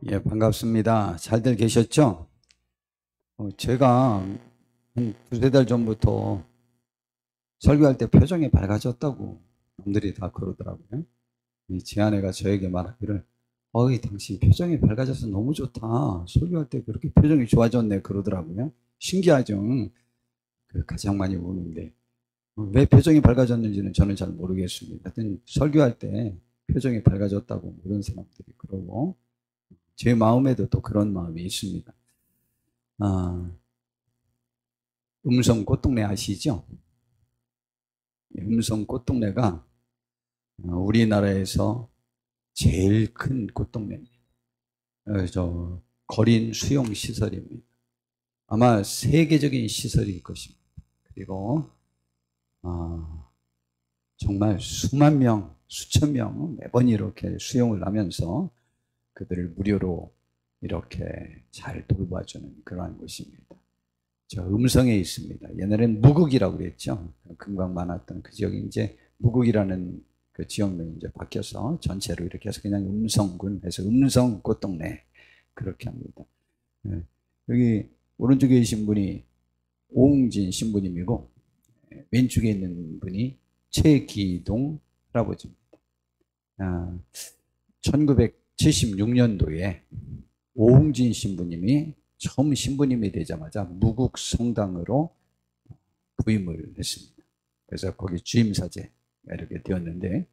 예, 반갑습니다. 잘들 계셨죠? 제가 한 두세 달 전부터 설교할 때 표정이 밝아졌다고 남들이 다 그러더라고요. 제 아내가 저에게 말하기를, 어이, 당신 표정이 밝아져서 너무 좋다. 설교할 때 그렇게 표정이 좋아졌네. 그러더라고요. 신기하죠? 가장 많이 우는데. 왜 표정이 밝아졌는지는 저는 잘 모르겠습니다. 하여튼 설교할 때 표정이 밝아졌다고 모르는 사람들이 그러고, 제 마음에도 또 그런 마음이 있습니다. 음성 꽃동네 아시죠? 음성 꽃동네가 우리나라에서 제일 큰 꽃동네입니다. 거린 수용 시설입니다. 아마 세계적인 시설일 것입니다. 그리고 정말 수만 명, 수천 명 매번 이렇게 수용을 하면서 그들을 무료로 이렇게 잘 돌봐주는 그러한 곳입니다. 저 음성에 있습니다. 옛날엔 무국이라고 그랬죠. 금광 많았던 그 지역이 이제 무국이라는 그 지역명이 이제 바뀌어서 전체로 이렇게 해서 그냥 음성군 해서 음성 꽃동네 그렇게 합니다. 여기 오른쪽에 계신 분이 오웅진 신부님이고 왼쪽에 있는 분이 최기동 할아버지입니다. 1976년도에 오웅진 신부님이 처음 신부님이 되자마자 무국 성당으로 부임을 했습니다. 그래서 거기 주임사제 이렇게 되었는데,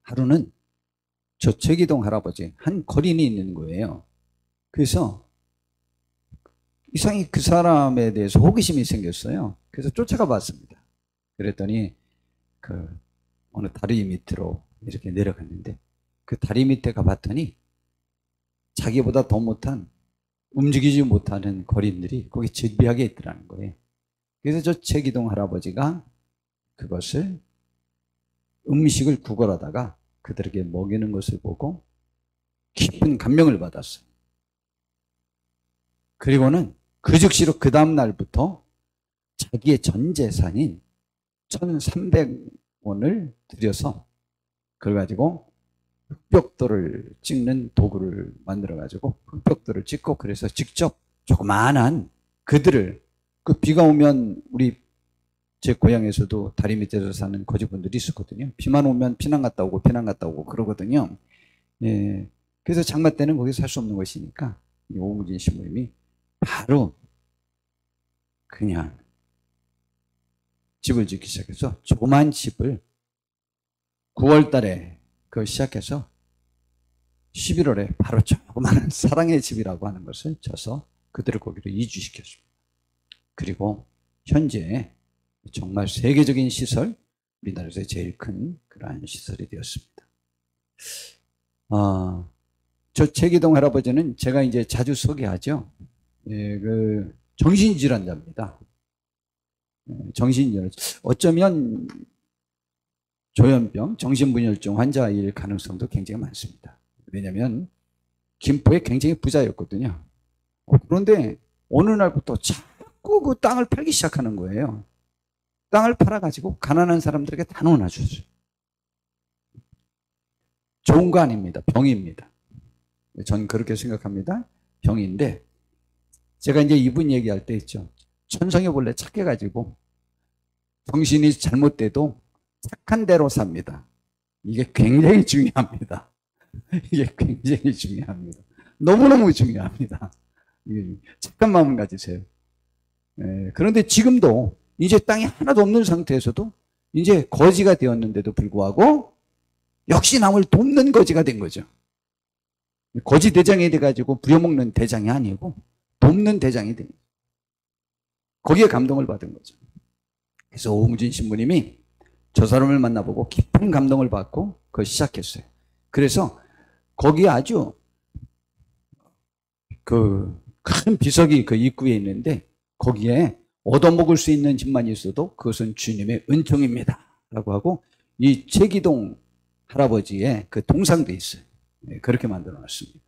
하루는 저 최기동 할아버지 한 거린이 있는 거예요. 그래서 이상히 그 사람에 대해서 호기심이 생겼어요. 그래서 쫓아가 봤습니다. 그랬더니 어느 다리 밑으로 이렇게 내려갔는데, 그 다리 밑에 가봤더니 자기보다 더 못한, 움직이지 못하는 거린들이 거기 즐비하게 있더라는 거예요. 그래서 저 최기동 할아버지가 그것을 음식을 구걸하다가 그들에게 먹이는 것을 보고 깊은 감명을 받았어요. 그리고는 그 즉시로 그 다음 날부터 자기의 전 재산인 1,300원을 들여서 그걸 가지고 흑벽돌을 찍는 도구를 만들어가지고 흑벽돌을 찍고, 그래서 직접 조그마한 그들을, 그 비가 오면 제 고향에서도 다리 밑에서 사는 거지분들이 있었거든요. 비만 오면 피난 갔다 오고 피난 갔다 오고 그러거든요. 예. 그래서 장마 때는 거기서 살 수 없는 것이니까 오웅진 신부님이 바로 그냥 집을 짓기 시작해서 조그만 집을 9월 달에 그걸 시작해서 11월에 바로 조그마한 사랑의 집이라고 하는 것을 져서 그들을 거기로 이주시켰습니다. 그리고 현재 정말 세계적인 시설, 우리나라에서 제일 큰 그러한 시설이 되었습니다. 저 최기동 할아버지는 제가 이제 자주 소개하죠. 그 정신질환자입니다. 정신질환. 어쩌면 조현병, 정신분열증 환자일 가능성도 굉장히 많습니다. 왜냐하면 김포에 굉장히 부자였거든요. 그런데 어느 날부터 자꾸 그 땅을 팔기 시작하는 거예요. 땅을 팔아가지고 가난한 사람들에게 다 나눠줬어요. 좋은 거 아닙니다. 병입니다. 전 그렇게 생각합니다. 병인데, 제가 이제 이분 얘기할 때 있죠. 천성이 원래 착해가지고 정신이 잘못돼도 착한 대로 삽니다. 이게 굉장히 중요합니다. 이게 굉장히 중요합니다. 너무너무 중요합니다. 착한 마음을 가지세요. 그런데 지금도 이제 땅이 하나도 없는 상태에서도 이제 거지가 되었는데도 불구하고 역시 남을 돕는 거지가 된 거죠. 거지 대장이 돼가지고 부려먹는 대장이 아니고 돕는 대장이 된 거죠. 거기에 감동을 받은 거죠. 그래서 오웅진 신부님이 저 사람을 만나보고 깊은 감동을 받고 그걸 시작했어요. 그래서 거기에 아주 큰 비석이 그 입구에 있는데, 거기에 얻어먹을 수 있는 집만 있어도 그것은 주님의 은총입니다 라고 하고, 이 최기동 할아버지의 그 동상도 있어요. 그렇게 만들어 놨습니다.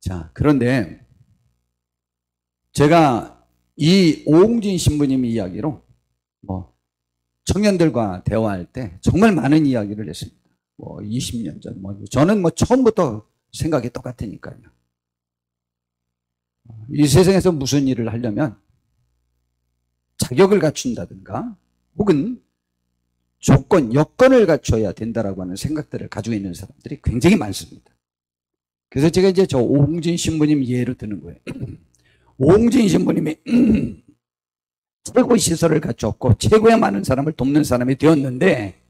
자, 그런데 제가 이 오웅진 신부님 이야기로 청년들과 대화할 때 정말 많은 이야기를 했습니다. 20년 전, 저는 처음부터 생각이 똑같으니까요. 이 세상에서 무슨 일을 하려면 자격을 갖춘다든가 혹은 조건, 여건을 갖춰야 된다라고 하는 생각들을 가지고 있는 사람들이 굉장히 많습니다. 그래서 제가 이제 저 오홍진 신부님 예로 드는 거예요. 오홍진 신부님이 최고의 시설을 갖췄고 최고의 많은 사람을 돕는 사람이 되었는데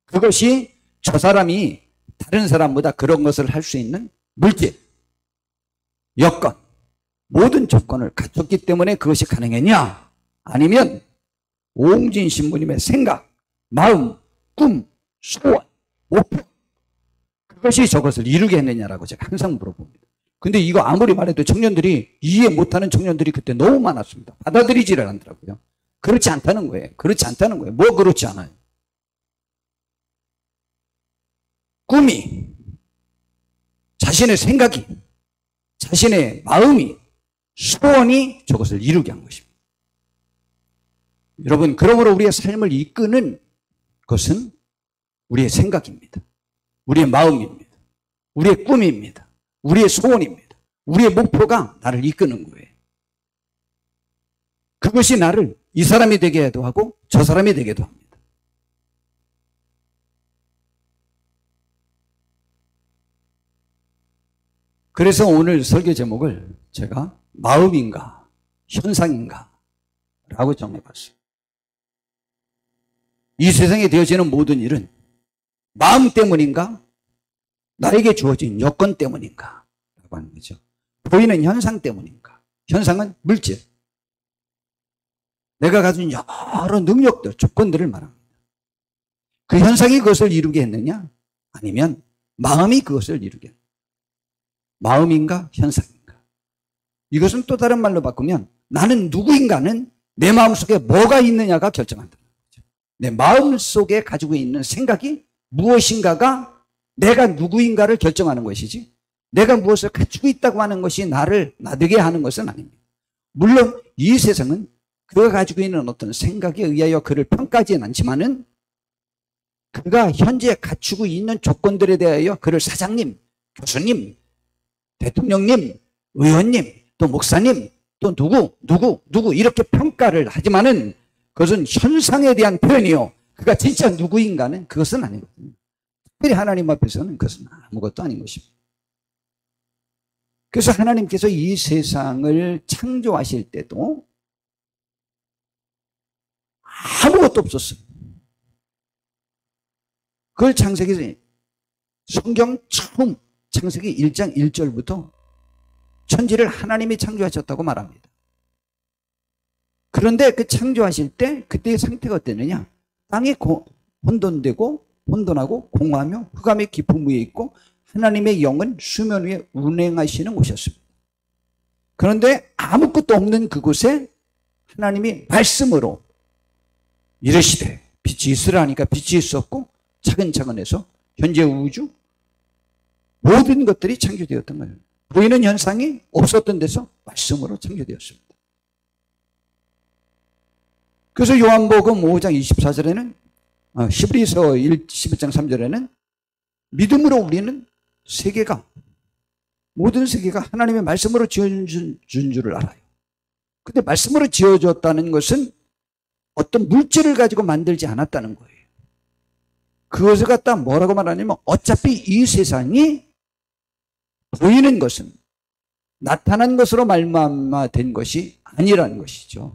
그것이 저 사람이 다른 사람보다 그런 것을 할 수 있는 물질, 여건, 모든 조건을 갖췄기 때문에 그것이 가능했냐? 아니면 오홍진 신부님의 생각, 마음, 꿈, 소원, 목표 그것이 저것을 이루게 했느냐라고 제가 항상 물어봅니다. 근데 이거 아무리 말해도 청년들이 이해 못하는 청년들이 그때 너무 많았습니다. 받아들이지를 않더라고요. 그렇지 않다는 거예요. 그렇지 않다는 거예요. 뭐 그렇지 않아요. 꿈이, 자신의 생각이, 자신의 마음이, 소원이 저것을 이루게 한 것입니다. 여러분, 그러므로 우리의 삶을 이끄는 것은 우리의 생각입니다. 우리의 마음입니다. 우리의 꿈입니다. 우리의 소원입니다. 우리의 목표가 나를 이끄는 거예요. 그것이 나를 이 사람이 되게도 하고 저 사람이 되게도 합니다. 그래서 오늘 설교 제목을 제가 마음인가 현상인가 라고 정해봤어요. 이 세상에 되어지는 모든 일은 마음 때문인가 나에게 주어진 여건 때문인가 라고 하는 거죠. 보이는 현상 때문인가. 현상은 물질, 내가 가진 여러 능력들, 조건들을 말합니다. 그 현상이 그것을 이루게 했느냐 아니면 마음이 그것을 이루게 했느냐. 마음인가 현상인가. 이것은 또 다른 말로 바꾸면 나는 누구인가는 내 마음속에 뭐가 있느냐가 결정한다는 거죠. 내 마음속에 가지고 있는 생각이 무엇인가가 내가 누구인가를 결정하는 것이지 내가 무엇을 갖추고 있다고 하는 것이 나를 나되게 하는 것은 아닙니다. 물론 이 세상은 그가 가지고 있는 어떤 생각에 의하여 그를 평가하지는 않지만은 그가 현재 갖추고 있는 조건들에 대하여 그를 사장님, 교수님, 대통령님, 의원님, 또 목사님, 또 누구 이렇게 평가를 하지만은 그것은 현상에 대한 표현이요. 그가 진짜 누구인가는 그것은 아니거든요. 특별히 하나님 앞에서는 그것은 아무것도 아닌 것입니다. 그래서 하나님께서 이 세상을 창조하실 때도 아무것도 없었어요. 그걸 창세기 성경 처음 창세기 1장 1절부터 천지를 하나님이 창조하셨다고 말합니다. 그런데 그 창조하실 때 그때의 상태가 어땠느냐? 땅이 혼돈되고 혼돈하고 공허하며 흑암의 깊은 위에 있고 하나님의 영은 수면 위에 운행하시는 곳이었습니다. 그런데 아무것도 없는 그곳에 하나님이 말씀으로 이르시되 빛이 있으라 하니까 빛이 있었고 차근차근 해서 현재 우주 모든 것들이 창조되었던 거예요. 보이는 현상이 없었던 데서 말씀으로 창조되었습니다. 그래서 요한복음 5장 24절에는 히브리서 11장 3절에는 믿음으로 우리는 세계가 모든 세계가 하나님의 말씀으로 지어준 줄을 알아요. 근데 말씀으로 지어졌다는 것은 어떤 물질을 가지고 만들지 않았다는 거예요. 그것을 갖다 뭐라고 말하냐면 어차피 이 세상이 보이는 것은 나타난 것으로 말미암아 된 것이 아니라는 것이죠.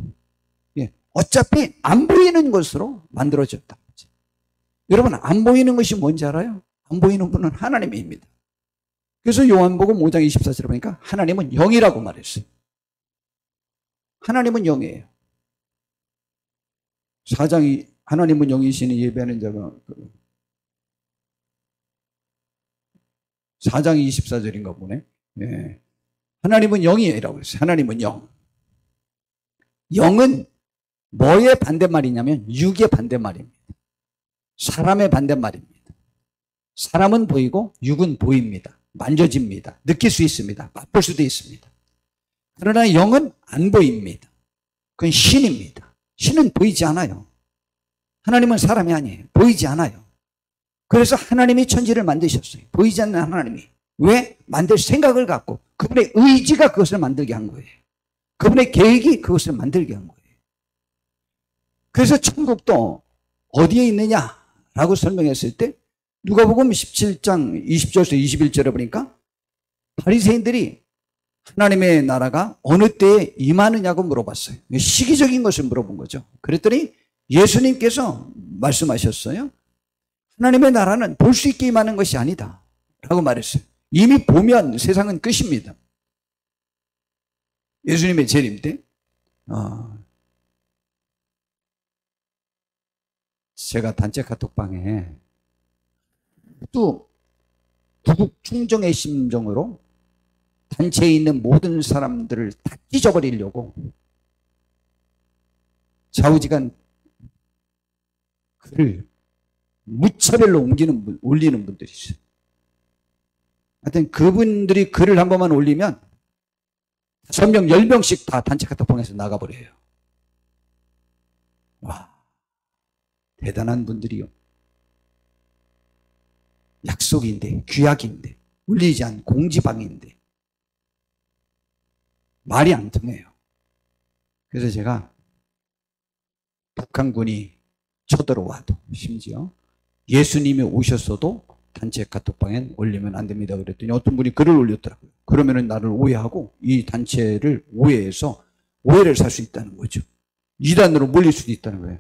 예, 어차피 안 보이는 것으로 만들어졌다. 여러분 안 보이는 것이 뭔지 알아요? 안 보이는 분은 하나님입니다. 그래서 요한복음 5장 24절에 보니까 하나님은 영이라고 말했어요. 하나님은 영이에요. 4장이 하나님은 영이시니 예배하는 자가 4장 24절인가 보네. 예. 하나님은 영이라고 했어요. 하나님은 영. 영은 뭐의 반대말이냐면 육의 반대말입니다. 사람의 반대말입니다. 사람은 보이고 육은 보입니다. 만져집니다. 느낄 수 있습니다. 맛볼 수도 있습니다. 그러나 영은 안 보입니다. 그건 신입니다. 신은 보이지 않아요. 하나님은 사람이 아니에요. 보이지 않아요. 그래서 하나님이 천지를 만드셨어요. 보이지 않는 하나님이. 왜? 만들 생각을 갖고 그분의 의지가 그것을 만들게 한 거예요. 그분의 계획이 그것을 만들게 한 거예요. 그래서 천국도 어디에 있느냐라고 설명했을 때 누가복음 17장 20절에서 21절에 보니까 바리새인들이 하나님의 나라가 어느 때에 임하느냐고 물어봤어요. 시기적인 것을 물어본 거죠. 그랬더니 예수님께서 말씀하셨어요. 하나님의 나라는 볼 수 있게 임하는 것이 아니다 라고 말했어요. 이미 보면 세상은 끝입니다. 예수님의 재림 때 제가 단체 카톡방에 또 구국 충정의 심정으로 단체에 있는 모든 사람들을 다 찢어버리려고 좌우지간 글을 무차별로 올리는 분들이 있어요. 하여튼 그분들이 글을 한 번만 올리면 5명, 10명씩 다 단체 카톡방에서 나가버려요. 와, 대단한 분들이요. 약속인데, 규약인데, 울리지 않은 공지방인데 말이 안 통해요. 그래서 제가 북한군이 쳐들어와도 심지어 예수님이 오셨어도 단체 카톡방엔 올리면 안 됩니다. 그랬더니 어떤 분이 글을 올렸더라고요. 그러면은 나를 오해하고 이 단체를 오해해서 오해를 살 수 있다는 거죠. 이단으로 몰릴 수도 있다는 거예요.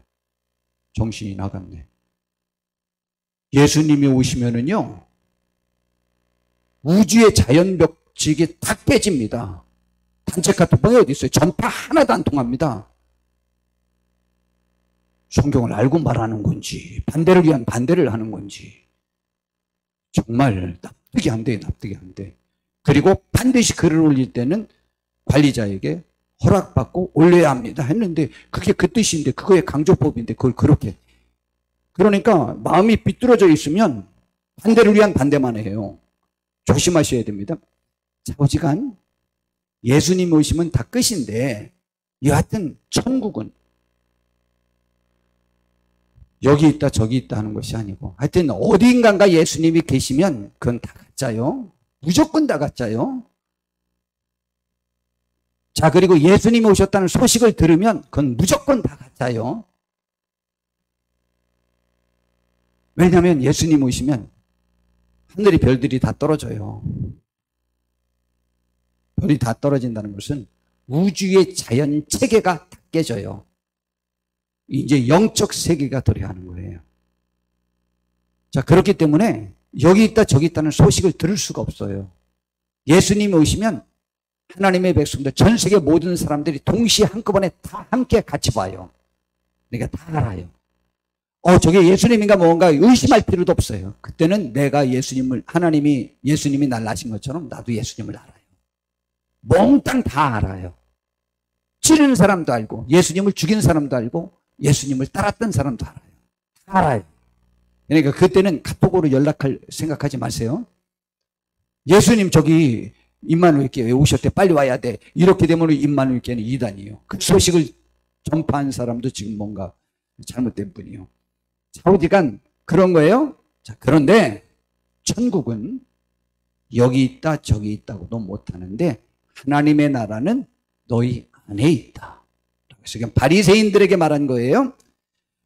정신이 나갔네. 예수님이 오시면은요, 우주의 자연벽직이 다 깨집니다. 단체 카톡방이 어디 있어요? 전파 하나도 안 통합니다. 성경을 알고 말하는 건지, 반대를 위한 반대를 하는 건지, 정말 납득이 안 돼요, 납득이 안 돼. 그리고 반드시 글을 올릴 때는 관리자에게 허락받고 올려야 합니다 했는데, 그게 그 뜻인데, 그거의 강조법인데, 그걸 그렇게. 그러니까 마음이 비뚤어져 있으면 반대를 위한 반대만 해요. 조심하셔야 됩니다. 좌우지간 예수님 오시면 다 끝인데, 여하튼 천국은 여기 있다 저기 있다 하는 것이 아니고, 하여튼 어딘가가 예수님이 계시면 그건 다 가짜요. 무조건 다 가짜요. 자, 그리고 예수님이 오셨다는 소식을 들으면 그건 무조건 다 가짜요. 왜냐하면 예수님 오시면 하늘의 별들이 다 떨어져요. 별이 다 떨어진다는 것은 우주의 자연 체계가 다 깨져요. 이제 영적 세계가 도래하는 거예요. 자, 그렇기 때문에 여기 있다 저기 있다는 소식을 들을 수가 없어요. 예수님이 오시면 하나님의 백성들, 전 세계 모든 사람들이 동시에 한꺼번에 다 함께 같이 봐요. 그러니까 다 알아요. 저게 예수님인가 뭔가 의심할 필요도 없어요. 그때는 내가 예수님이 날 낳으신 것처럼 나도 예수님을 알아요. 몽땅 다 알아요. 찌르는 사람도 알고, 예수님을 죽인 사람도 알고, 예수님을 따랐던 사람도 알아요. 다 알아요. 그러니까 그때는 카톡으로 연락할 생각하지 마세요. 예수님 저기 임마누엘 교회에 오셨대, 빨리 와야 돼. 이렇게 되면 임마누엘 교회는 이단이에요. 그 소식을 전파한 사람도 지금 뭔가 잘못된 분이요. 좌우지간 그런 거예요. 자, 그런데 천국은 여기 있다 저기 있다고도 못하는데 하나님의 나라는 너희 안에 있다. 그래서 그냥 바리새인들에게 말한 거예요.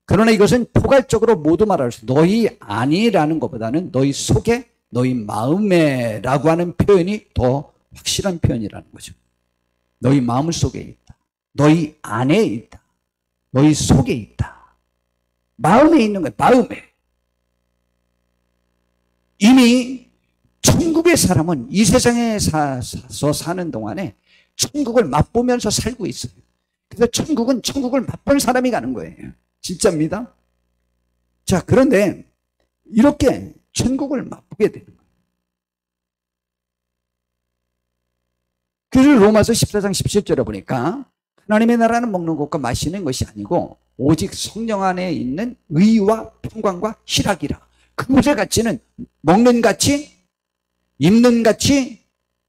그러나 이것은 포괄적으로 모두 말할 수, 너희 안이라는 것보다는 너희 속에, 너희 마음에 라고 하는 표현이 더 확실한 표현이라는 거죠. 너희 마음 속에 있다. 너희 안에 있다. 너희 속에 있다. 마음에 있는 거예요. 마음에. 이미 천국의 사람은 이 세상에서 사는 동안에 천국을 맛보면서 살고 있어요. 그래서 천국은 천국을 맛본 사람이 가는 거예요. 진짜입니다. 자, 그런데 이렇게 천국을 맛보게 되는 거예요. 그래서 로마서 14장 17절에 보니까 하나님의 나라는 먹는 것과 마시는 것이 아니고 오직 성령 안에 있는 의와 평강과 희락이라. 그것의 가치는 먹는 가치, 입는 가치,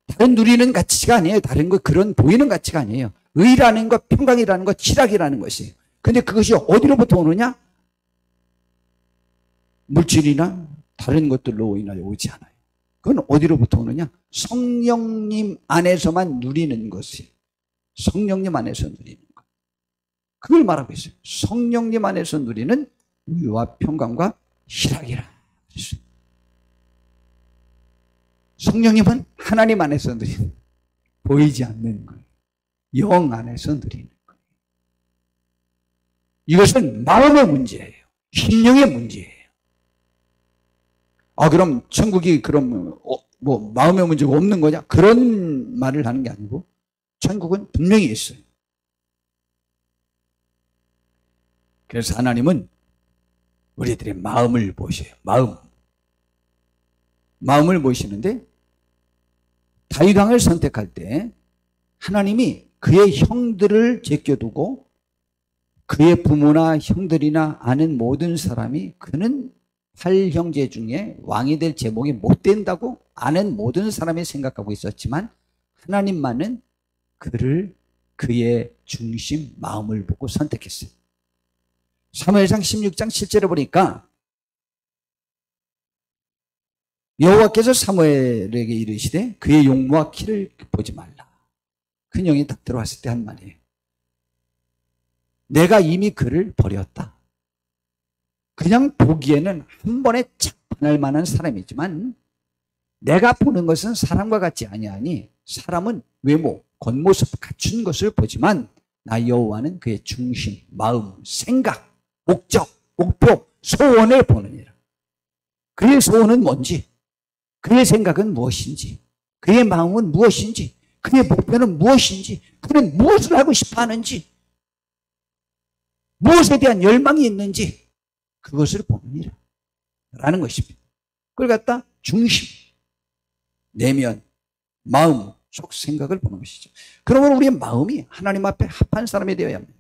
다른 누리는 가치가 아니에요. 다른 거 그런 보이는 가치가 아니에요. 의라는 것, 평강이라는 것, 희락이라는 것이에요. 근데 그것이 어디로부터 오느냐? 물질이나 다른 것들로 인하여 오지 않아요. 그건 어디로부터 오느냐? 성령님 안에서만 누리는 것이에요. 성령님 안에서 누리는 것. 그걸 말하고 있어요. 성령님 안에서 누리는 의와 평강과 희락이라. 성령님은 하나님 안에서 누리는, 보이지 않는 거예요. 영 안에서 누리는 거예요. 이것은 마음의 문제예요. 심령의 문제예요. 그럼 천국이 그럼 뭐 마음의 문제가 없는 거냐? 그런 말을 하는 게 아니고 천국은 분명히 있어요. 그래서 하나님은 우리들의 마음을 보셔요. 마음을 보시는데 다윗 왕을 선택할 때 하나님이 그의 형들을 제껴두고 그의 부모나 형들이나 아는 모든 사람이 그는 8형제 중에 왕이 될 제목이 못 된다고 아는 모든 사람이 생각하고 있었지만 하나님만은 그를 그의 중심 마음을 보고 선택했어요. 사무엘상 16장 7절에 보니까 여호와께서 사무엘에게 이르시되 그의 용모와 키를 보지 말라. 그 영이 딱 들어왔을 때 한 말이에요. 내가 이미 그를 버렸다. 그냥 보기에는 한 번에 착 반할 만한 사람이지만 내가 보는 것은 사람과 같지 아니하니 사람은 외모, 겉모습 갖춘 것을 보지만 나 여호와는 그의 중심, 마음, 생각, 목적, 목표, 소원을 보느니라. 그의 소원은 뭔지, 그의 생각은 무엇인지, 그의 마음은 무엇인지, 그의 목표는 무엇인지, 그는 무엇을 하고 싶어 하는지, 무엇에 대한 열망이 있는지 그것을 보느니라 라는 것입니다. 그걸 갖다 중심, 내면, 마음, 속 생각을 보는 것이죠. 그러면 우리의 마음이 하나님 앞에 합한 사람이 되어야 합니다.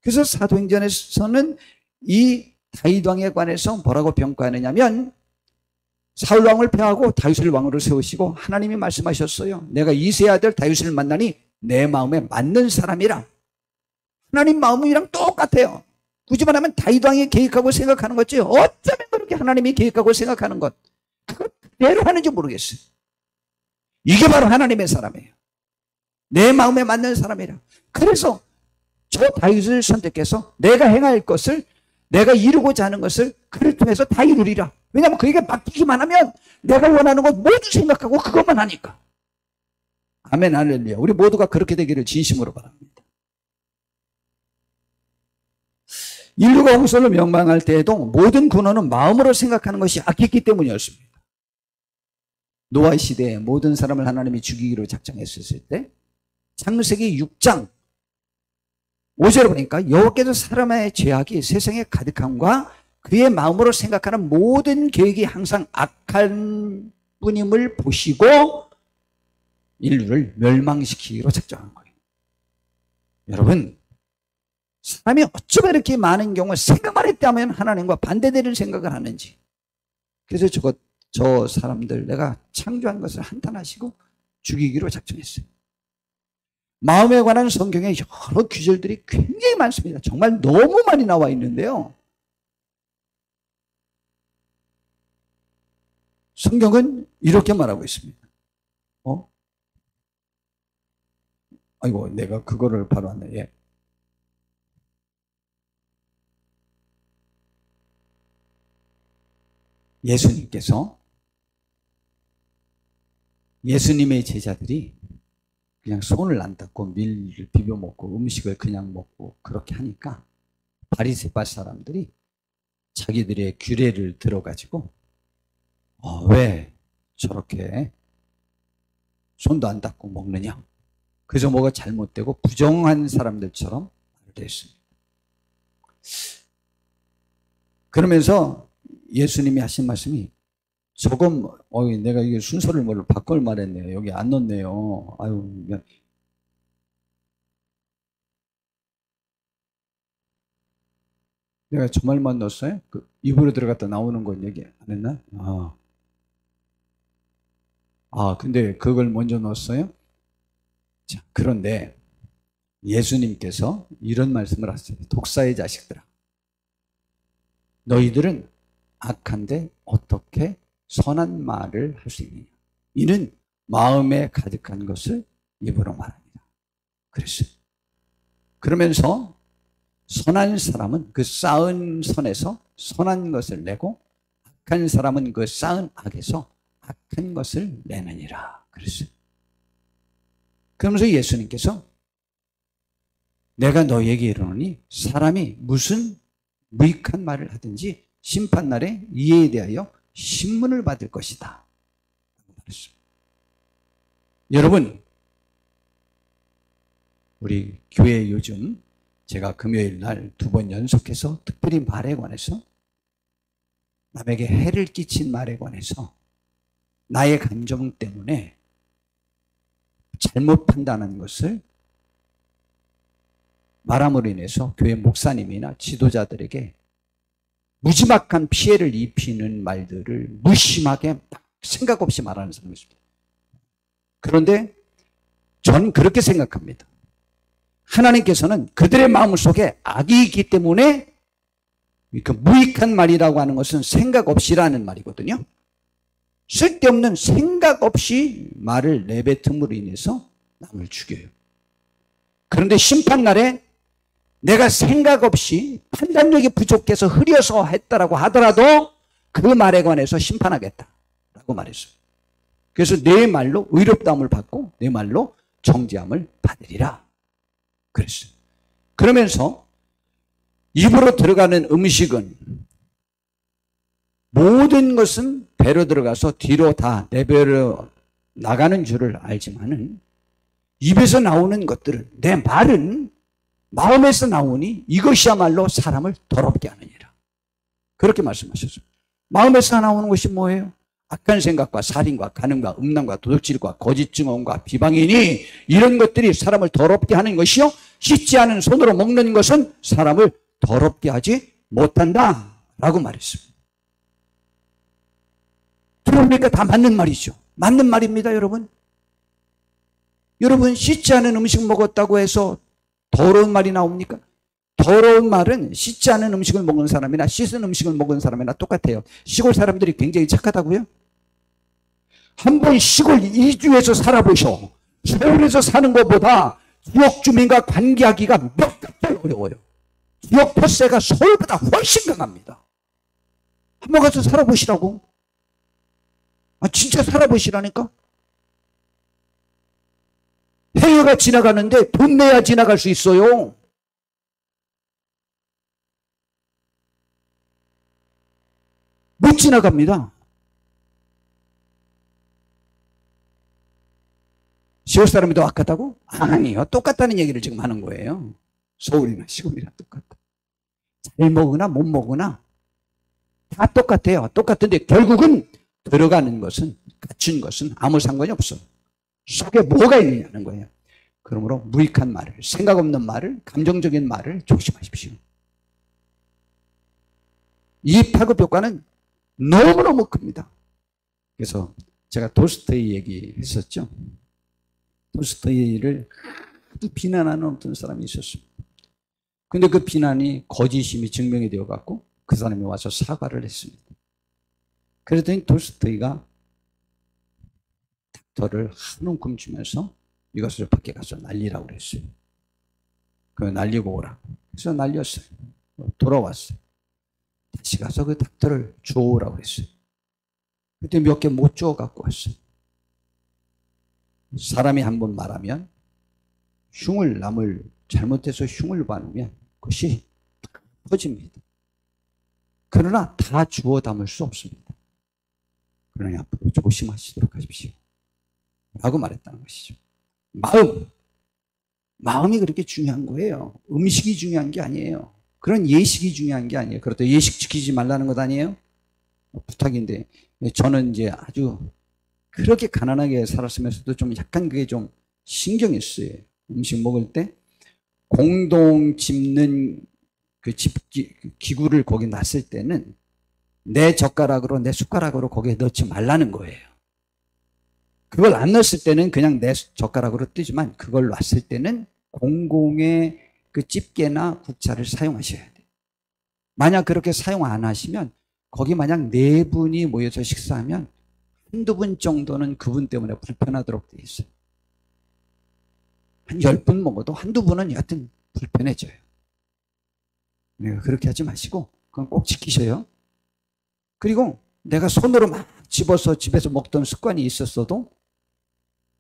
그래서 사도행전에서는 이 다윗 왕에 관해서 뭐라고 평가하느냐면 사울 왕을 폐하고 다윗을 왕으로 세우시고 하나님이 말씀하셨어요. 내가 이새의 아들 다윗을 만나니 내 마음에 맞는 사람이라. 하나님 마음이랑 똑같아요. 굳이 말하면 다윗 왕이 계획하고 생각하는 거지 어쩌면 그렇게 하나님이 계획하고 생각하는 것 그걸 그대로 하는지 모르겠어요. 이게 바로 하나님의 사람이에요. 내 마음에 맞는 사람이라. 그래서 저 다윗을 선택해서 내가 행할 것을, 내가 이루고자 하는 것을 그를 통해서 다 이루리라. 왜냐하면 그에게 맡기기만 하면 내가 원하는 것 모두 생각하고 그것만 하니까. 아멘, 할렐루야. 우리 모두가 그렇게 되기를 진심으로 바랍니다. 인류가 홍수로 멸망할 때에도 모든 근원은 마음으로 생각하는 것이 악했기 때문이었습니다. 노아 시대에 모든 사람을 하나님이 죽이기로 작정했었을 때 창세기 6장 5절에 보니까 여호와께서 사람의 죄악이 세상에 가득함과 그의 마음으로 생각하는 모든 계획이 항상 악한 뿐임을 보시고 인류를 멸망시키기로 작정한 거예요. 여러분, 사람이 어쩌면 이렇게 많은 경우 생각만 했다면 하나님과 반대되는 생각을 하는지. 그래서 저 사람들 내가 창조한 것을 한탄하시고 죽이기로 작정했어요. 마음에 관한 성경에 여러 규절들이 굉장히 많습니다. 정말 너무 많이 나와 있는데요. 성경은 이렇게 말하고 있습니다. 아이고, 내가 그거를 바로 안 해. 예수님께서 예수님의 제자들이 그냥 손을 안 닦고 밀을 비벼 먹고 음식을 그냥 먹고 그렇게 하니까 바리새파 사람들이 자기들의 규례를 들어가지고 왜 저렇게 손도 안 닦고 먹느냐. 그래서 뭐가 잘못되고 부정한 사람들처럼 됐습니다. 그러면서 예수님이 하신 말씀이 조금 내가 이게 순서를 바꿀 말했네요. 여기 안 넣었네요. 아유, 내가 저 말만 넣었어요? 그 입으로 들어갔다 나오는 건 얘기 안 했나? 근데 그걸 먼저 넣었어요? 자, 그런데 예수님께서 이런 말씀을 하세요. 독사의 자식들아, 너희들은 악한데 어떻게 선한 말을 할 수 있느냐. 이는 마음에 가득한 것을 입으로 말합니다. 그랬어요. 그러면서 선한 사람은 그 쌓은 선에서 선한 것을 내고 악한 사람은 그 쌓은 악에서 악한 것을 내느니라. 그랬어요. 그러면서 예수님께서 내가 너에게 이르노니 사람이 무슨 무익한 말을 하든지 심판날에 이에 대하여 신문을 받을 것이다. 말했어요. 여러분, 우리 교회 요즘 제가 금요일 날 2번 연속해서 특별히 말에 관해서 남에게 해를 끼친 말에 관해서 나의 감정 때문에 잘못 판단한 것을 말함으로 인해서 교회 목사님이나 지도자들에게 무지막한 피해를 입히는 말들을 무심하게 생각 없이 말하는 사람이 있습니다. 그런데 저는 그렇게 생각합니다. 하나님께서는 그들의 마음속에 악이 있기 때문에 그 무익한 말이라고 하는 것은 생각 없이라는 말이거든요. 쓸데없는 생각 없이 말을 내뱉음으로 인해서 남을 죽여요. 그런데 심판날에 내가 생각 없이 판단력이 부족해서 흐려서 했다라고 하더라도 그 말에 관해서 심판하겠다라고 말했어요. 그래서 내 말로 의롭다함을 받고 내 말로 정죄함을 받으리라 그랬어요. 그러면서 입으로 들어가는 음식은 모든 것은 배로 들어가서 뒤로 다 내배로 나가는 줄을 알지만은 입에서 나오는 것들은 내 말은 마음에서 나오니 이것이야말로 사람을 더럽게 하느니라. 그렇게 말씀하셨어요. 마음에서 나오는 것이 뭐예요? 악한 생각과 살인과 간음과 음란과 도둑질과 거짓 증언과 비방이니 이런 것들이 사람을 더럽게 하는 것이요. 씻지 않은 손으로 먹는 것은 사람을 더럽게 하지 못한다 라고 말했습니다. 그러니까 다 맞는 말이죠. 맞는 말입니다, 여러분. 여러분, 씻지 않은 음식 먹었다고 해서 더러운 말이 나옵니까? 더러운 말은 씻지 않은 음식을 먹은 사람이나 씻은 음식을 먹은 사람이나 똑같아요. 시골 사람들이 굉장히 착하다고요? 한번 시골 이주에서 살아보셔. 서울에서 사는 것보다 지역 주민과 관계하기가 몇 배 어려워요. 지역 터세가 서울보다 훨씬 강합니다. 한번 가서 살아보시라고. 진짜 살아보시라니까. 해외가 지나가는데 돈 내야 지나갈 수 있어요. 못 지나갑니다. 시골 사람이 더 악하다고? 아니요. 똑같다는 얘기를 지금 하는 거예요. 서울이나 시골이나 똑같다. 잘 먹으나 못 먹으나 다 똑같아요. 똑같은데 결국은 들어가는 것은, 갖춘 것은 아무 상관이 없어. 속에 뭐가 있느냐는 거예요. 그러므로 무익한 말을, 생각 없는 말을, 감정적인 말을 조심하십시오. 이 파급 효과는 너무너무 큽니다. 그래서 제가 도스토이 얘기했었죠. 도스토이를 아주 비난하는 어떤 사람이 있었습니다. 근데 그 비난이 거짓임이 증명이 되어갖고 그 사람이 와서 사과를 했습니다. 그랬더니 도스토이가 닥터를 한 움큼 주면서 이것을 밖에 가서 날리라고 그랬어요. 그 날리고 오라. 그래서 날렸어요. 돌아왔어요. 다시 가서 그 닥터를 주워오라고 그랬어요. 그때 몇 개 못 주워 갖고 왔어요. 사람이 한번 말하면 남을 잘못해서 흉을 받으면 그것이 퍼집니다. 그러나 다 주워 담을 수 없습니다. 그러니 앞으로 조심하시도록 하십시오. 라고 말했다는 것이죠. 마음이 그렇게 중요한 거예요. 음식이 중요한 게 아니에요. 그런 예식이 중요한 게 아니에요. 그렇다고 예식 지키지 말라는 것 아니에요? 부탁인데 저는 이제 아주 그렇게 가난하게 살았으면서도 좀 약간 그게 좀 신경이 쓰여요. 음식 먹을 때 공동 집는 그 기구를 거기 놨을 때는 내 젓가락으로 내 숟가락으로 거기에 넣지 말라는 거예요. 그걸 안 넣었을 때는 그냥 내 젓가락으로 뜨지만 그걸 놨을 때는 공공의 그 집게나 국차를 사용하셔야 돼요. 만약 그렇게 사용 안 하시면 거기 만약 4분이 모여서 식사하면 한두 분 정도는 그분 때문에 불편하도록 돼 있어요. 한 10분 먹어도 한두 분은 여하튼 불편해져요. 그렇게 하지 마시고 그건 꼭 지키셔요. 그리고 내가 손으로 막 집어서 집에서 먹던 습관이 있었어도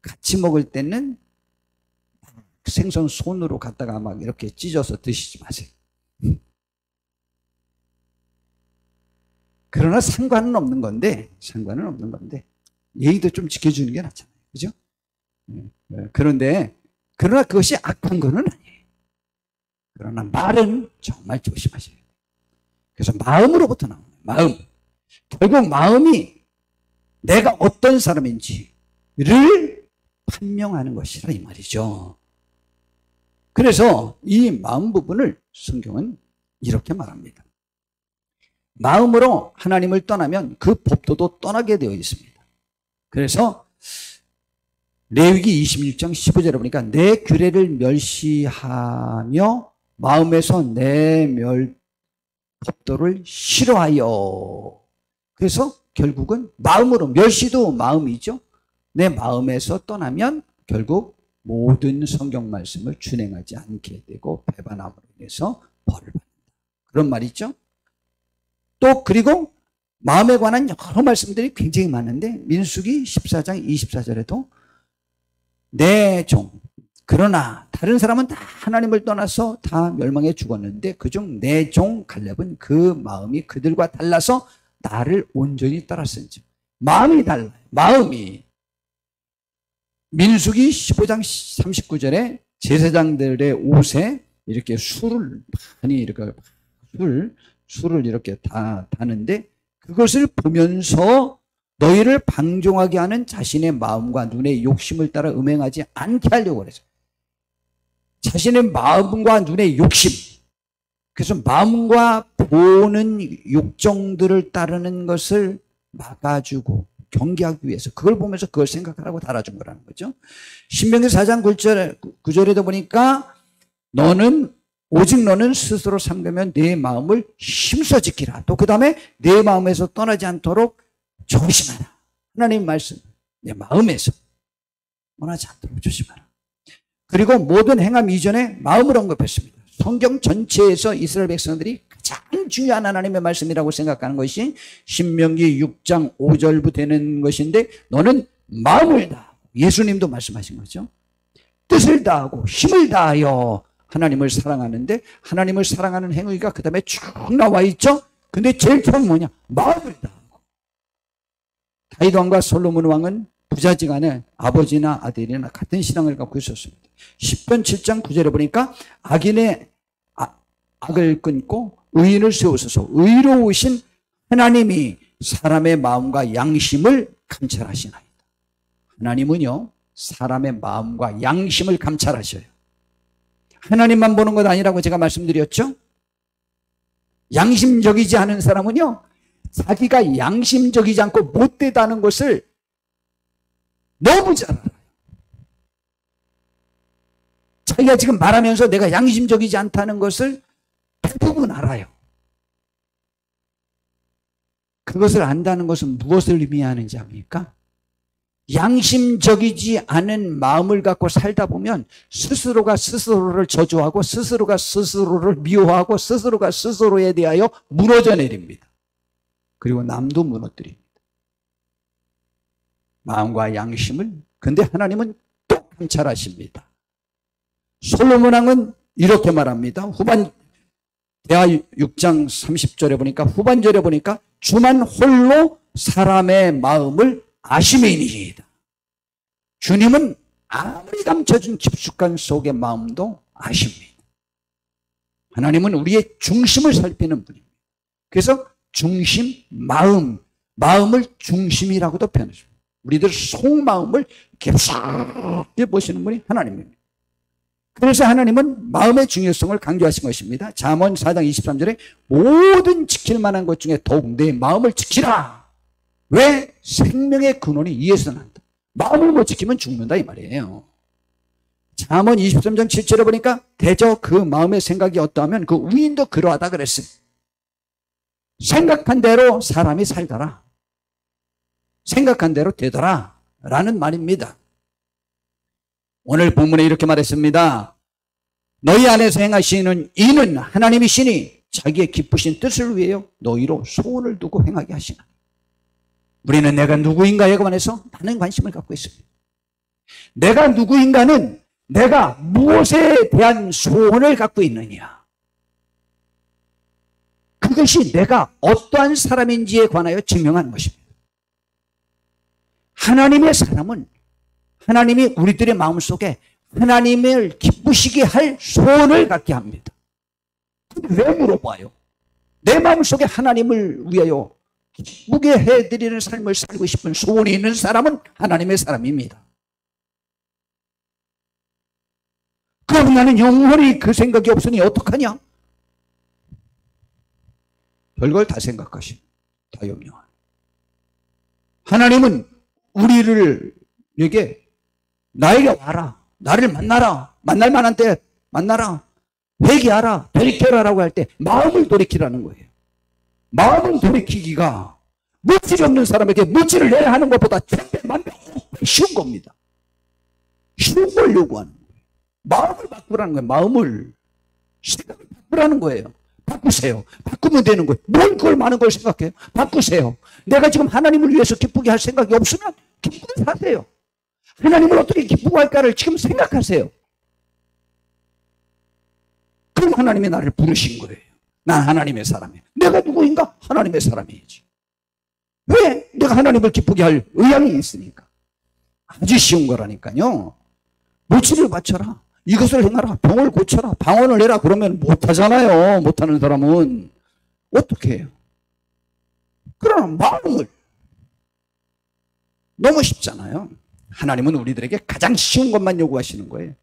같이 먹을 때는 생선 손으로 갖다가 막 이렇게 찢어서 드시지 마세요. 그러나 상관은 없는 건데 예의도 좀 지켜주는 게 낫잖아요. 그죠? 그러나 그것이 악한 거는 아니에요. 그러나 말은 정말 조심하셔야 돼요. 그래서 마음으로부터 나오는 거예요. 마음. 결국 마음이 내가 어떤 사람인지를 판명하는 것이라 이 말이죠. 그래서 이 마음 부분을 성경은 이렇게 말합니다. 마음으로 하나님을 떠나면 그 법도도 떠나게 되어 있습니다. 그래서 레위기 26장 15절에 보니까 내 규례를 멸시하며 마음에서 내 법도를 싫어하여. 그래서 결국은 마음으로, 멸시도 마음이죠. 내 마음에서 떠나면 결국 모든 성경 말씀을 준행하지 않게 되고 배반함으로 인해서 벌을 받는다. 그런 말이죠. 또 그리고 마음에 관한 여러 말씀들이 굉장히 많은데 민수기 14장 24절에도 내 종, 그러나 다른 사람은 다 하나님을 떠나서 다 멸망해 죽었는데 그중 내 종 갈렙은 그 마음이 그들과 달라서 나를 온전히 따랐은지. 마음이 달라요. 마음이. 민수기 15장 39절에 제사장들의 옷에 이렇게 술을 많이 이렇게 술을 이렇게 다 다는데 그것을 보면서 너희를 방종하게 하는 자신의 마음과 눈의 욕심을 따라 음행하지 않게 하려고 그래서 자신의 마음과 눈의 욕심, 그래서 마음과 보는 욕정들을 따르는 것을 막아주고 경계하기 위해서 그걸 보면서 그걸 생각하라고 달아준 거라는 거죠. 신명기 4장 9절에도 보니까 오직 너는 스스로 삼가면 내 마음을 힘써 지키라. 또 그 다음에 내 마음에서 떠나지 않도록 조심하라. 하나님 말씀, 내 마음에서 떠나지 않도록 조심하라. 그리고 모든 행함 이전에 마음을 언급했습니다. 성경 전체에서 이스라엘 백성들이 가장 중요한 하나님의 말씀이라고 생각하는 것이 신명기 6장 5절부터 되는 것인데 너는 마음을 다하고, 예수님도 말씀하신 거죠. 뜻을 다하고 힘을 다하여 하나님을 사랑하는데 하나님을 사랑하는 행위가 그 다음에 쭉 나와 있죠. 근데 제일 처음 뭐냐? 마음을 다하고. 다윗 왕과 솔로몬 왕은 부자지간에 아버지나 아들이나 같은 신앙을 갖고 있었습니다. 10편 7장 9절에 보니까 악인의 악을 끊고 의인을 세우소서. 의로우신 하나님이 사람의 마음과 양심을 감찰하시나이다. 하나님은요, 사람의 마음과 양심을 감찰하셔요. 하나님만 보는 것 아니라고 제가 말씀드렸죠. 양심적이지 않은 사람은요, 자기가 양심적이지 않고 못되다는 것을 너무 잘 알아요. 자기가 지금 말하면서 내가 양심적이지 않다는 것을 대부분 알아요. 그것을 안다는 것은 무엇을 의미하는지 압니까? 양심적이지 않은 마음을 갖고 살다 보면 스스로가 스스로를 저주하고 스스로가 스스로를 미워하고 스스로가 스스로에 대하여 무너져 내립니다. 그리고 남도 무너뜨립니다. 마음과 양심을. 근데 하나님은 또 감찰하십니다. 솔로몬 왕은 이렇게 말합니다. 대하 6장 30절에 보니까, 후반절에 보니까 주만 홀로 사람의 마음을 아심이니이다. 주님은 아무리 감춰준 깊숙한 속의 마음도 아십니다. 하나님은 우리의 중심을 살피는 분입니다. 그래서 중심, 마음을 중심이라고도 표현하십니다. 우리들 속마음을 깊숙이 보시는 분이 하나님입니다. 그래서 하나님은 마음의 중요성을 강조하신 것입니다. 잠언 4장 23절에 모든 지킬 만한 것 중에 더욱 내 마음을 지키라. 왜? 생명의 근원이 이에서 난다. 마음을 못 지키면 죽는다 이 말이에요. 잠언 23장 7절에 보니까 대저 그 마음의 생각이 어떠하면 그 우인도 그러하다 그랬어요. 생각한 대로 사람이 살더라. 생각한 대로 되더라. 라는 말입니다. 오늘 본문에 이렇게 말했습니다. 너희 안에서 행하시는 이는 하나님이시니 자기의 기쁘신 뜻을 위하여 너희로 소원을 두고 행하게 하시나. 우리는 내가 누구인가에 관해서 많은 관심을 갖고 있습니다. 내가 누구인가는 내가 무엇에 대한 소원을 갖고 있느냐. 그것이 내가 어떠한 사람인지에 관하여 증명하는 것입니다. 하나님의 사람은 하나님이 우리들의 마음속에 하나님을 기쁘시게 할 소원을 갖게 합니다. 근데 왜 물어봐요? 내 마음속에 하나님을 위하여 기쁘게 해드리는 삶을 살고 싶은 소원이 있는 사람은 하나님의 사람입니다. 그럼 나는 영원히 그 생각이 없으니 어떡하냐? 별걸 다 생각하시. 다 염려. 하나님은 우리를 에게 나에게 와라. 나를 만나라. 만날 만한 때 만나라. 회개하라. 돌이켜라라고 할 때 마음을 돌이키라는 거예요. 마음을 돌이키기가 물질이 없는 사람에게 물질을 내야 하는 것보다 천배 만배 쉬운 겁니다. 쉬운 걸 요구하는 거예요. 마음을 바꾸라는 거예요. 마음을. 생각을 바꾸라는 거예요. 바꾸세요. 바꾸면 되는 거예요. 뭘 그걸 많은 걸 생각해요? 바꾸세요. 내가 지금 하나님을 위해서 기쁘게 할 생각이 없으면 기쁘게 사세요. 하나님을 어떻게 기쁘게 할까를 지금 생각하세요. 그럼 하나님이 나를 부르신 거예요. 난 하나님의 사람이에요. 내가 누구인가? 하나님의 사람이지. 왜? 내가 하나님을 기쁘게 할 의향이 있으니까. 아주 쉬운 거라니까요. 물질을 바쳐라. 이것을 행하라. 병을 고쳐라. 방언을 해라. 그러면 못하잖아요. 못하는 사람은. 어떻게 해요? 그러나 마음을. 너무 쉽잖아요. 하나님은 우리들에게 가장 쉬운 것만 요구하시는 거예요.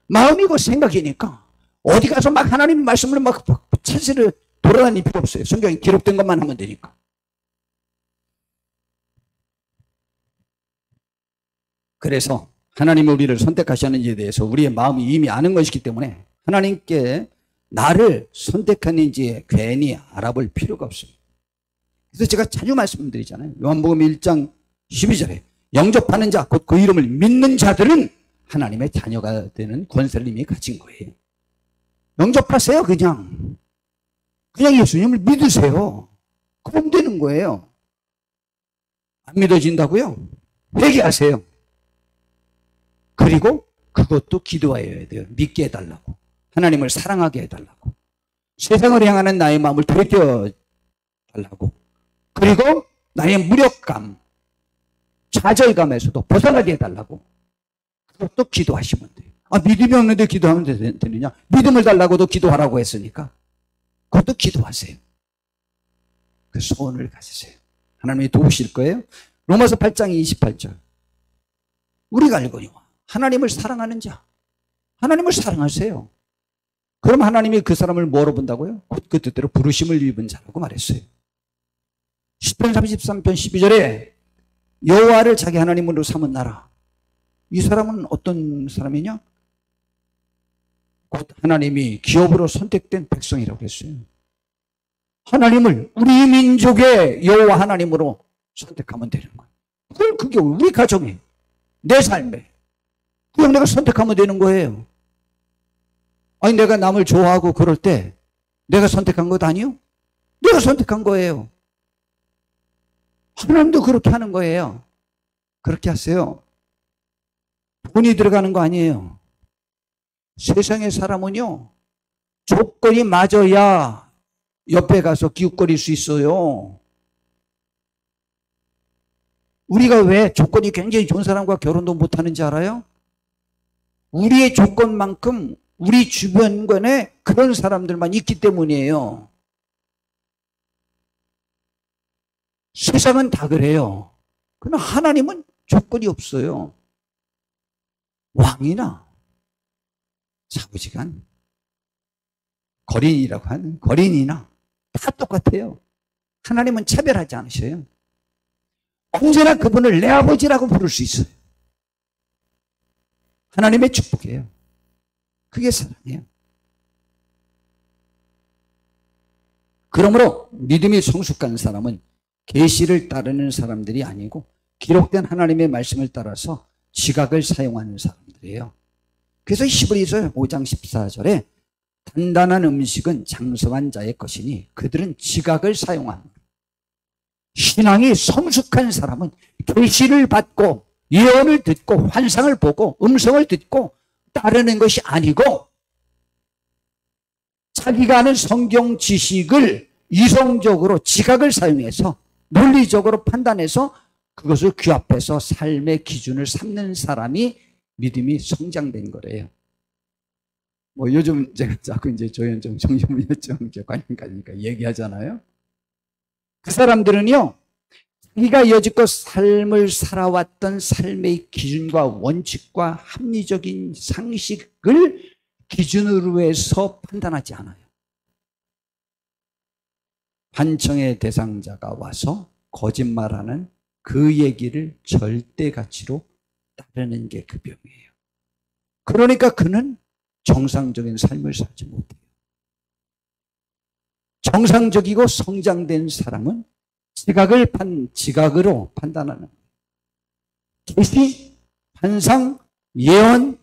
마음이고 생각이니까 어디 가서 막 하나님 말씀을 막 찾으러 돌아다닐 필요 없어요. 성경에 기록된 것만 하면 되니까. 그래서 하나님이 우리를 선택하셨는지에 대해서 우리의 마음이 이미 아는 것이기 때문에 하나님께 나를 선택했는지 괜히 알아볼 필요가 없습니다. 그래서 제가 자주 말씀드리잖아요. 요한복음 1장 12절에 영접하는 자, 곧 그 이름을 믿는 자들은 하나님의 자녀가 되는 권세를 이미 가진 거예요. 영접하세요. 그냥 예수님을 믿으세요. 그럼 되는 거예요. 안 믿어진다고요? 회개하세요. 그리고 그것도 기도해야 돼요. 믿게 해달라고. 하나님을 사랑하게 해달라고. 세상을 향하는 나의 마음을 돌이켜 달라고. 그리고 나의 무력감, 좌절감에서도 벗어나게 해달라고. 그것도 기도하시면 돼요. 아, 믿음이 없는데 기도하면 되느냐? 믿음을 달라고도 기도하라고 했으니까 그것도 기도하세요. 그 소원을 가지세요. 하나님이 도우실 거예요. 로마서 8장 28절. 우리가 알거니와 하나님을 사랑하는 자. 하나님을 사랑하세요. 그럼 하나님이 그 사람을 뭐로 본다고요? 곧 그 뜻대로 부르심을 입은 자라고 말했어요. 시편 33편 12절에 여호와를 자기 하나님으로 삼은 나라. 이 사람은 어떤 사람이냐? 곧 하나님이 기업으로 선택된 백성이라고 했어요. 하나님을 우리 민족의 여호와 하나님으로 선택하면 되는 거예요. 그게 우리 가정에, 내 삶에 그냥 내가 선택하면 되는 거예요. 아니 내가 남을 좋아하고 그럴 때 내가 선택한 것 아니요? 내가 선택한 거예요. 하나님도 그렇게 하는 거예요. 그렇게 하세요. 돈이 들어가는 거 아니에요. 세상의 사람은요, 조건이 맞아야 옆에 가서 기웃거릴 수 있어요. 우리가 왜 조건이 굉장히 좋은 사람과 결혼도 못하는지 알아요? 우리의 조건만큼 우리 주변권에 그런 사람들만 있기 때문이에요. 세상은 다 그래요. 그러나 하나님은 조건이 없어요. 왕이나 사부지간, 거린이라고 하는 거린이나 다 똑같아요. 하나님은 차별하지 않으셔요. 언제나 그분을 내 아버지라고 부를 수 있어요. 하나님의 축복이에요. 그게 사랑이에요. 그러므로 믿음이 성숙한 사람은 계시를 따르는 사람들이 아니고 기록된 하나님의 말씀을 따라서 지각을 사용하는 사람들이에요. 그래서 히브리서 5장 14절에 단단한 음식은 장성한 자의 것이니 그들은 지각을 사용합니다. 신앙이 성숙한 사람은 계시를 받고 예언을 듣고 환상을 보고 음성을 듣고 따르는 것이 아니고 자기가 아는 성경 지식을 이성적으로 지각을 사용해서 논리적으로 판단해서 그것을 규합해서 삶의 기준을 삼는 사람이 믿음이 성장된 거래요. 뭐 요즘 제가 자꾸 이제 조현정 정신분열증 관련 가니까 얘기하잖아요. 그 사람들은요, 자기가 여지껏 삶을 살아왔던 삶의 기준과 원칙과 합리적인 상식을 기준으로 해서 판단하지 않아요. 환청의 대상자가 와서 거짓말하는 그 얘기를 절대 가치로 따르는 게 그 병이에요. 그러니까 그는 정상적인 삶을 살지 못해요. 정상적이고 성장된 사람은 지각으로 판단하는 계시, 환상, 예언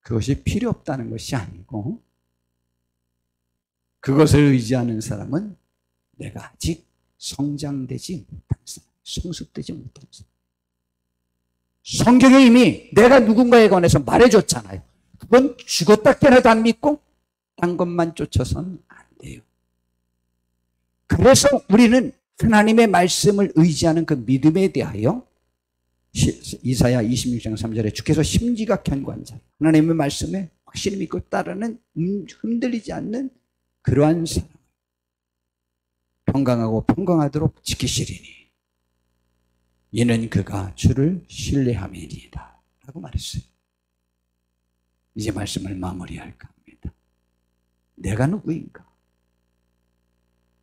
그것이 필요 없다는 것이 아니고 그것을 의지하는 사람은 내가 아직 성장되지 못한 사람, 성숙되지 못한 사람. 성경에 이미 내가 누군가에 관해서 말해줬잖아요. 그건 죽었다 깨어나도 안 믿고 딴 것만 쫓아서는 안 돼요. 그래서 우리는 하나님의 말씀을 의지하는 그 믿음에 대하여 이사야 26장 3절에 주께서 심지가 견고한 자, 하나님의 말씀에 확실히 믿고 따르는 흔들리지 않는 그러한 사람, 평강하고 평강하도록 지키시리니 이는 그가 주를 신뢰함이니이다 라고 말했어요. 이제 말씀을 마무리할까 합니다. 내가 누구인가?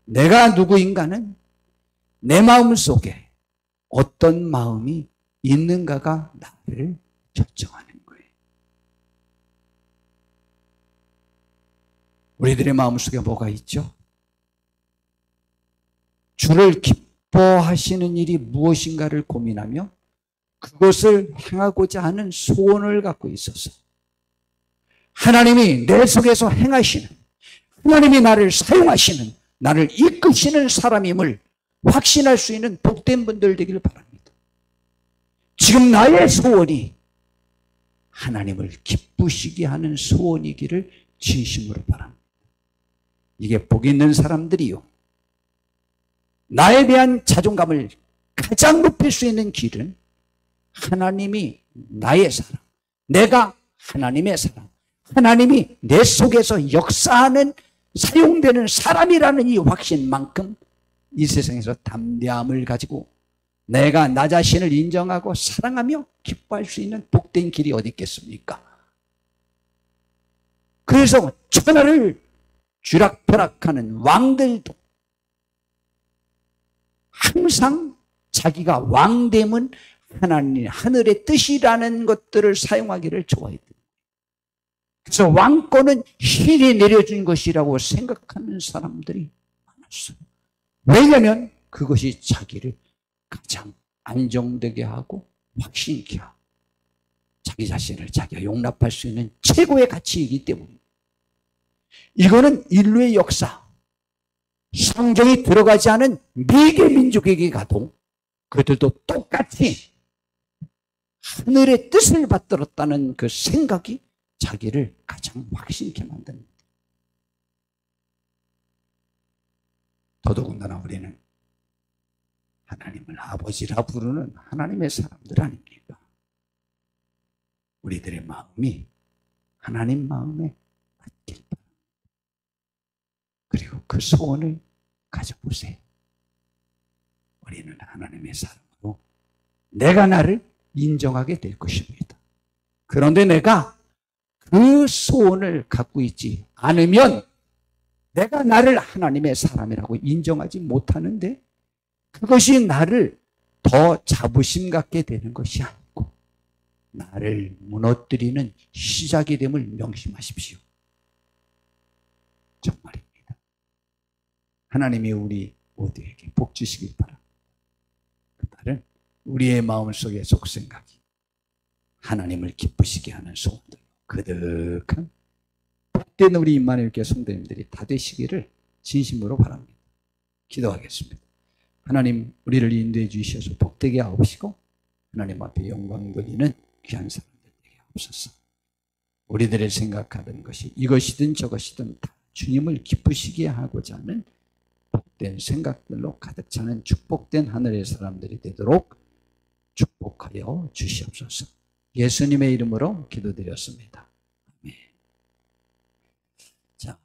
내가 누구인가는 내 마음 속에 어떤 마음이 있는가가 나를 결정하는 거예요. 우리들의 마음속에 뭐가 있죠? 주를 기뻐하시는 일이 무엇인가를 고민하며 그것을 행하고자 하는 소원을 갖고 있어서 하나님이 내 속에서 행하시는, 하나님이 나를 사용하시는, 나를 이끄시는 사람임을 확신할 수 있는 복된 분들 되기를 바랍니다. 지금 나의 소원이 하나님을 기쁘시게 하는 소원이기를 진심으로 바랍니다. 이게 복 있는 사람들이요, 나에 대한 자존감을 가장 높일 수 있는 길은 하나님이 나의 사랑, 내가 하나님의 사랑, 하나님이 내 속에서 역사하는 사용되는 사람이라는 이 확신만큼 이 세상에서 담대함을 가지고 내가 나 자신을 인정하고 사랑하며 기뻐할 수 있는 복된 길이 어디 있겠습니까? 그래서 천하를 쥐락펴락하는 왕들도 항상 자기가 왕됨은 하나님, 하늘의 뜻이라는 것들을 사용하기를 좋아했다. 그래서 왕권은 신이 내려준 것이라고 생각하는 사람들이 많았어요. 왜냐하면 그것이 자기를 가장 안정되게 하고 확신있게 하고 자기 자신을 자기가 용납할 수 있는 최고의 가치이기 때문입니다. 이거는 인류의 역사, 성경이 들어가지 않은 미개 민족에게 가도 그들도 똑같이 하늘의 뜻을 받들었다는 그 생각이 자기를 가장 확신있게 만듭니다. 더더군다나 우리는 하나님을 아버지라 부르는 하나님의 사람들 아닙니까? 우리들의 마음이 하나님 마음에 맞길 바랍니다. 그리고 그 소원을 가져보세요. 우리는 하나님의 사람으로 내가 나를 인정하게 될 것입니다. 그런데 내가 그 소원을 갖고 있지 않으면 내가 나를 하나님의 사람이라고 인정하지 못하는데 그것이 나를 더 자부심 갖게 되는 것이 아니고 나를 무너뜨리는 시작이 됨을 명심하십시오. 하나님이 우리 모두에게 복 주시길 바랍니다. 그 딸은 우리의 마음속의 속생각이 하나님을 기쁘시게 하는 소원들로 그득한 복된 우리 임마누엘교회 성도님들이 다 되시기를 진심으로 바랍니다. 기도하겠습니다. 하나님, 우리를 인도해 주셔서 복되게 하옵시고 하나님 앞에 영광 돌리는 귀한 사람들 되게 하옵소서. 우리들의 생각하던 것이 이것이든 저것이든 다 주님을 기쁘시게 하고자 하는 복된 생각들로 가득 차는 축복된 하늘의 사람들이 되도록 축복하여 주시옵소서. 예수님의 이름으로 기도드렸습니다. 아멘. 자.